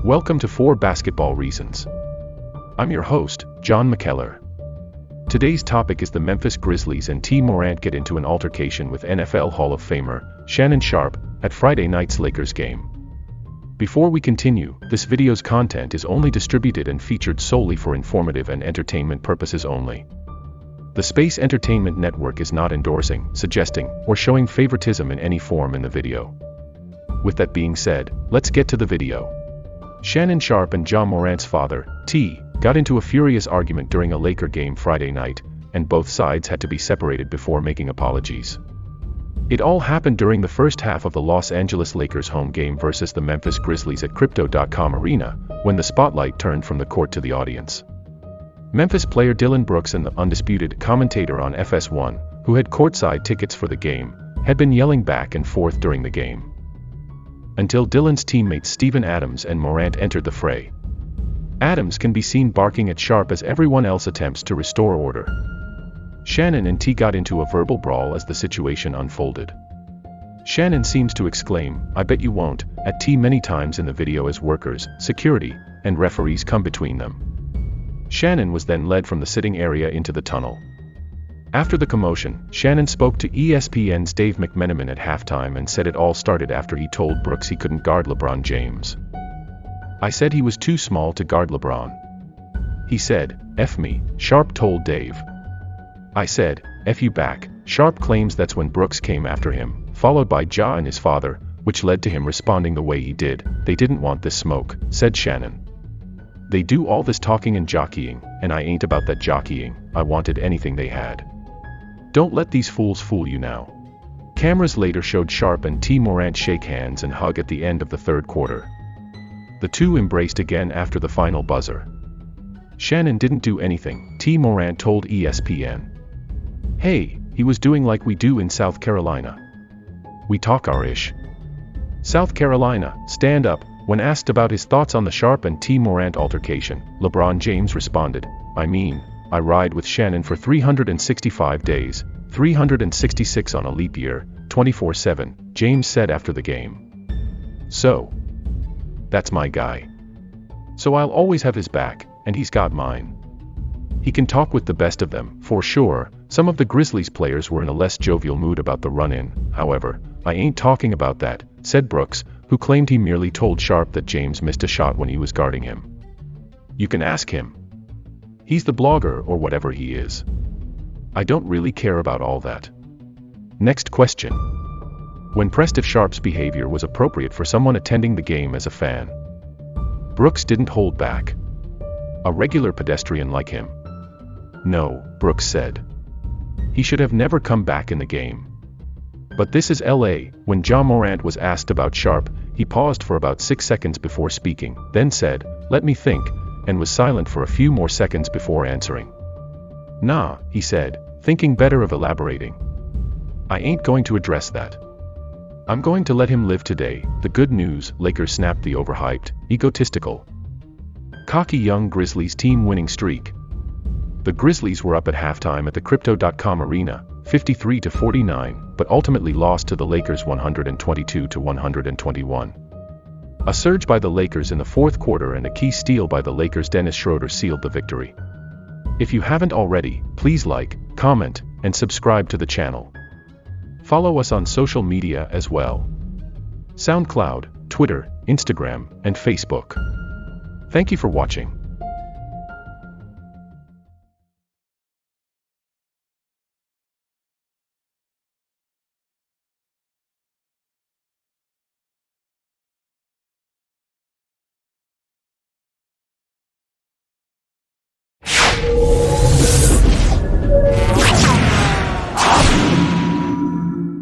Welcome to 4 Basketball Reasons. I'm your host, Jon McKellar. Today's topic is the Memphis Grizzlies and T. Morant get into an altercation with NFL Hall of Famer, Shannon Sharpe, at Friday night's Lakers game. Before we continue, this video's content is only distributed and featured solely for informative and entertainment purposes only. The Space Entertainment Network is not endorsing, suggesting, or showing favoritism in any form in the video. With that being said, let's get to the video. Shannon Sharpe and Jon Morant's father, T, got into a furious argument during a Laker game Friday night, and both sides had to be separated before making apologies. It all happened during the first half of the Los Angeles Lakers home game versus the Memphis Grizzlies at Crypto.com Arena, when the spotlight turned from the court to the audience. Memphis player Dillon Brooks and the undisputed commentator on FS1, who had courtside tickets for the game, had been yelling back and forth during the game, until Dillon's teammates Steven Adams and Morant entered the fray. Adams can be seen barking at Sharpe as everyone else attempts to restore order. Shannon and T got into a verbal brawl as the situation unfolded. Shannon seems to exclaim, "I bet you won't," at T many times in the video as workers, security, and referees come between them. Shannon was then led from the sitting area into the tunnel. After the commotion, Shannon spoke to ESPN's Dave McMenamin at halftime and said it all started after he told Brooks he couldn't guard LeBron James. "I said he was too small to guard LeBron. He said, 'F me,'" Sharpe told Dave. "I said, 'F you back.'" Sharpe claims that's when Brooks came after him, followed by Ja and his father, which led to him responding the way he did. "They didn't want this smoke," said Shannon. "They do all this talking and jockeying, and I ain't about that jockeying. I wanted anything they had. Don't let these fools fool you now." Cameras later showed Sharpe and T. Morant shake hands and hug at the end of the third quarter. The two embraced again after the final buzzer. "Shannon didn't do anything," T. Morant told ESPN. "Hey, he was doing like we do in South Carolina. We talk our ish." South Carolina, stand up. When asked about his thoughts on the Sharpe and T. Morant altercation, LeBron James responded, I ride with Shannon for 365 days, 366 on a leap year, 24/7, James said after the game. "So, that's my guy. So I'll always have his back, and he's got mine. He can talk with the best of them, for sure." Some of the Grizzlies players were in a less jovial mood about the run-in, however. "I ain't talking about that," said Brooks, who claimed he merely told Sharpe that James missed a shot when he was guarding him. "You can ask him. He's the blogger or whatever he is. I don't really care about all that." Next question. When pressed if Sharpe's behavior was appropriate for someone attending the game as a fan, Brooks didn't hold back. "A regular pedestrian like him? No," Brooks said. "He should have never come back in the game. But this is LA." When Jon Morant was asked about Sharpe, he paused for about 6 seconds before speaking, then said, "Let me think," and was silent for a few more seconds before answering. "Nah," he said, thinking better of elaborating. "I ain't going to address that. I'm going to let him live today." The good news: Lakers snapped the overhyped, egotistical, cocky young Grizzlies team winning streak. The Grizzlies were up at halftime at the Crypto.com Arena, 53-49, but ultimately lost to the Lakers 122-121. A surge by the Lakers in the fourth quarter and a key steal by the Lakers' Dennis Schroeder sealed the victory. If you haven't already, please like, comment, and subscribe to the channel. Follow us on social media as well: SoundCloud, Twitter, Instagram, and Facebook. Thank you for watching.